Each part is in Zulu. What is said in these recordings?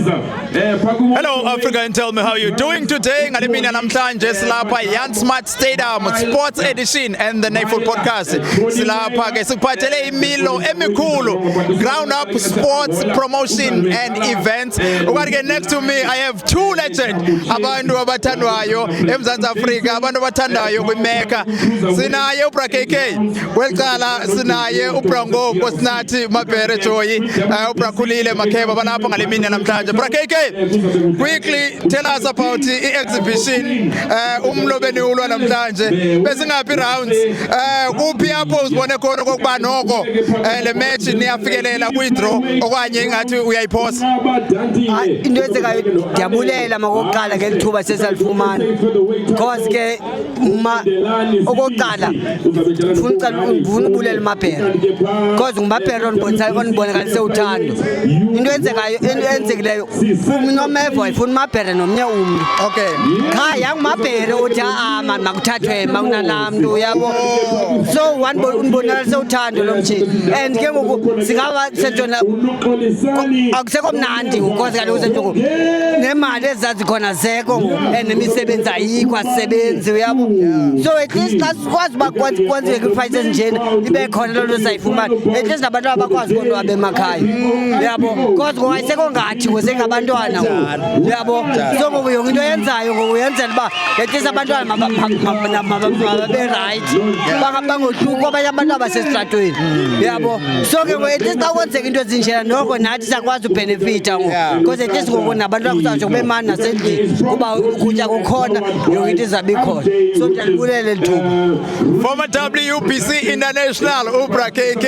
Hello Africa, and tell me how you're doing today. Ngalimina namhlanje silapha Jan Smart Stadium Sports Edition and the Nayful Podcast. Silapha ke sikuphathele imilo emikhulu Ground Up Sports Promotion and Events. Ukake next to me I have two legends abantu abathandwayo eMzansi Afrika, abantu abathandayo kwiMecca. Sinaye uBra KK, weqala sinaye uBra Ngoko, sinathi Mabere Joyi, uBra Khulile Makheba balapha ngalimina namhlanje. Bra KK, quickly tell us about the exhibition umlobeni ulwa namhlanje besingaphi rounds kuphi apho uzibone khona kokuba noko le match niyafikelela kwi-draw okanye ingathi uyayiphosa. Into enzekayo ndiyabulela makokuqala ngelithuba sesalifumana because ke okokuqala ngifuna ubulela uMabhera because nguMabhera ondibonakalise uthando. Into enzekileyo uNomeva wayifuna uMabhera nomnye umntu. Okay. Khaya uMabhera uthi man makuthathwe makunalaa uyabo. So undibonakalise uthando lo mtshini and ke ngoku singaba sentshona akusekho mnandi because kaloku sentshona nemali ezazikhona zeko and nemisebenzi ayikho asebenzi uyabo. So at least sikwazi uba kwenziwe kwi-fight ezinjena ibe khona loo nto sayifumana at least nabantu abakwazi konwaba emakhaya uyabo because ngowayisekho ngathi ngosengabantwana uyabo. So ngoku yonke into yenzayo ngokuyenzela uba at least abantwana mababe right bangohluko abanye abantu abasesitratweni uyabo. So ke at least xa kwenzeka into ezinjena noko nathi sakwazi ubenefita because at least ngoku nabantu bakuzatsho kube mani nasendlini kuba ukutya kukhona yonke into izabe ikhona. So ndiyalibulele lithuba. Former WBC International uBra KK.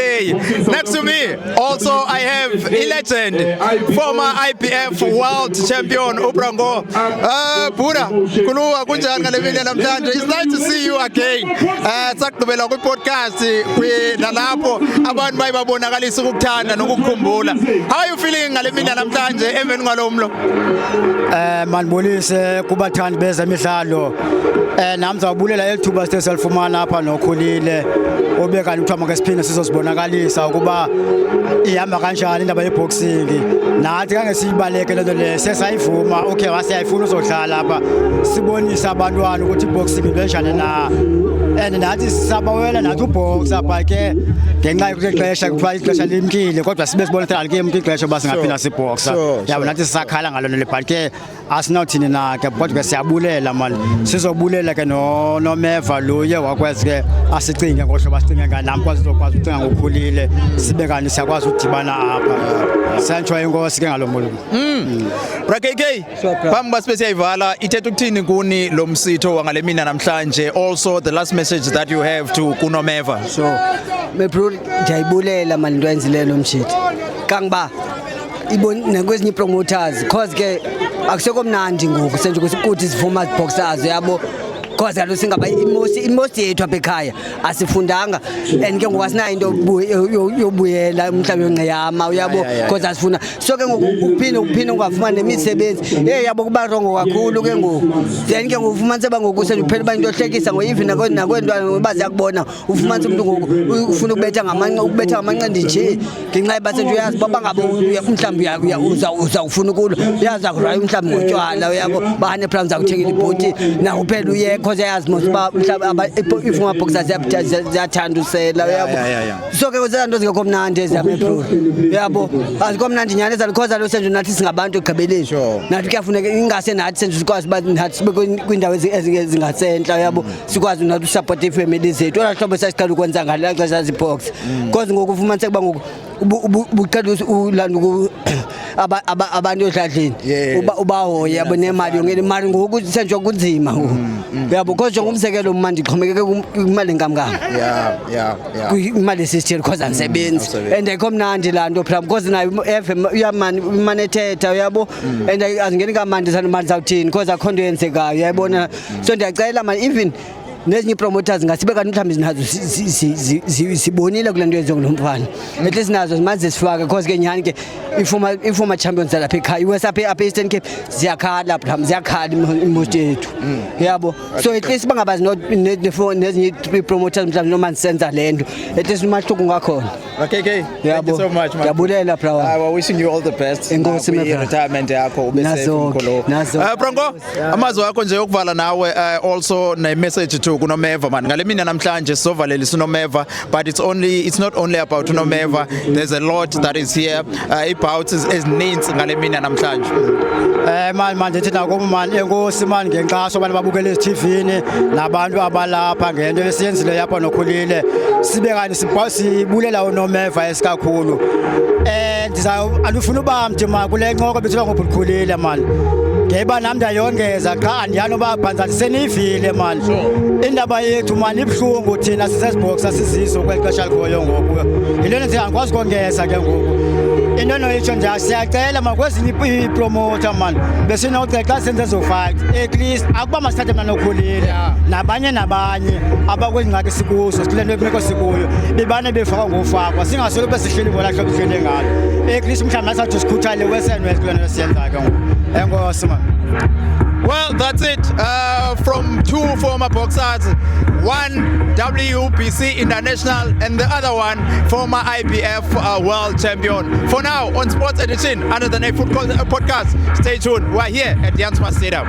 Next to me also I have a legend, former IPF World Champion uBra Ngoko. Buda kuluwa kunjani ngalemini namhlanje? It's nice to see you again. Sakugqibela kwi-podcast nalapho abantu bayibabonakalisa ukukuthanda nokukukhumbula. How are you feeling ngalemini namhlanje emveni kwalo mlo? Manibulise kubathandi bezemidlalo. Nami zabulela elithuba sesalifumana apha nokhulile obeka luthiwa makesiphinde sizozibonakalisa ukuba ihamba kanjani indaba yeboxing. Nathi kange siyibaleke lento le sesayivuma okay wasiyayifuna uzodlala apha sibonisa abantwana ukuthi iboxing into enjani na and nathi sisabawela nathi ubox apha ke ngenxa yokuxesha kuthiwa ixesha limkile kodwa sibe sibona ukuthi ke ixesha basingaphinda siboxa yabo nathi sisakhala ngalona le but ke asinawuthini na ke kodwa siyabulela manje sizobulela ke noMeva lo ye wakwazi ke asicinge ngohlobo asicinge nganami kwazi ukwazi ucinga ngokhulile sibe kanti siyakwazi ukudibana apha santsho inkosi ke ngalomulo. Bra KK, phambi basibe siyayivala ithetha ukuthini kuni lo msitho wangalemina namhlanje, also the last message that you have to kuNomeva? So me bro ndiyayibulela mali into yenzileyo lo msitho kangiba ibona kwezinye promoters because ke akusekho mnandi ngoku senje ukuthi sivuma boxers yabo because kaloku singaba most yethu apha ekhaya asifundanga and ke ngoku asinayo into yobuyela umhlaba yongceyama uyabo because asifuna. So ke ngoku uphinde ungafumani nemisebenzi yabo kuba rongo kakhulu ke ngoku then ke ngoku ufumanise bangoku senje uphela ba into ohlekisa ngoyivi nakwentwana bazi yakubona ufumanise umuntu ngoku ufuna ukubetha ngamanqindi nje ngenxa yebasenje uyazi baba ngabe mhlawumbe uza ufuna ukulo uyazi akuraya mhlawumbe ngotywala uyabo bahane plans akuthengela ibhoti na uphela uye because yazi mos ba mhlawumbe ifuma boxers ziyathanda usela uyabo. So ke kuzanto zingekho mnandi ezame pro uyabo azikho mnandi nyane ezalukhoza lo senje nathi singabantu egqibeleni nathi kuyafuneka ingase nathi senje sikwazi uba nathi sibe kwindawo ezingasentla uyabo sikwazi nathi usupport ifamily zethu ola hlobo sasiqala ukwenza ngala xesha zibox because ngoku ufumanise kuba ngoku ubuqala ulanda abantu odladleni ubahoya yabo nemali yongena imali ngoku senje kunzima ngoku uyabo because ngomsekelo manje ndiqhomekeke imali enkamkam imali esithile because angisebenzi and ayikho mnandi laa nto phela because nayo FM uyamane ethetha uyabo and azingeni kamandi mali zawuthini because akho nto yenzekayo uyayibona. So ndiyacela mani even nezinye promoters ngasibe kanti mhlawumbe zinazo sibonile kule nto yenziwa kulo mfana at least nazo simanze sifake because ke nyani ke informa champions lapha ekhaya iwes apha Eastern Cape ziyakhala mhlawumbe ziyakhala imoto yethu yabo so at least bangabazi nezinye promoters mhlawumbe noma senza lento at least umahluko ngakhona. Okay, thank you so much man. Ngiyabulela bro. I was wishing you all the best. Enkosi retirement yakho ube safe mkhulu. Branko amazwi akho nje yokuvala nawe also na message to kuNomeva man. Ngale mina namhlanje sizovalelisa uNomeva but it's not only about uNomeva, there's a lot that is here. Ibouts ezininzi ngale mina namhlanje. Manje thina ngoba man enkosi man ngenxaso abantu babukela eTVini nabantu abalapha ngento lesiyenzile yapha nokhulile sibe kani sibulela uNomeva esikakhulu andifuna uba mdima kule ncoko bethiwa ngobukhulile man ngeba nami ndayongeza qha andiyani uba bhanzani seniyivile man indaba yethu man ibhlungu thina sisesibhoxa sizizo kweli xesha likhoyo ngoku yilona nje angikwazi ukongeza ke ngoku into noyitsho nje siyacela makwezinye ipromoter man besinocela xa senze zo-fight at least akuba masithathe mna nokhulile nabanye abakwezi ngxaki sikuzo sikule nto imeko sikuyo bebane befakwa ngofakwa singasolo besihleli ngola hlobo sihleli ngalo at least mhlawumbi nasathi sikhuthale wesenwe kule nto siyenzayo ke ngoku enkosi man. Well, that's it from two former boxers, one WBC International and the other one former IBF World Champion. For now, on Sports Edition, under the Nate Football Podcast, stay tuned. We're here at the Jan Smuts Stadium.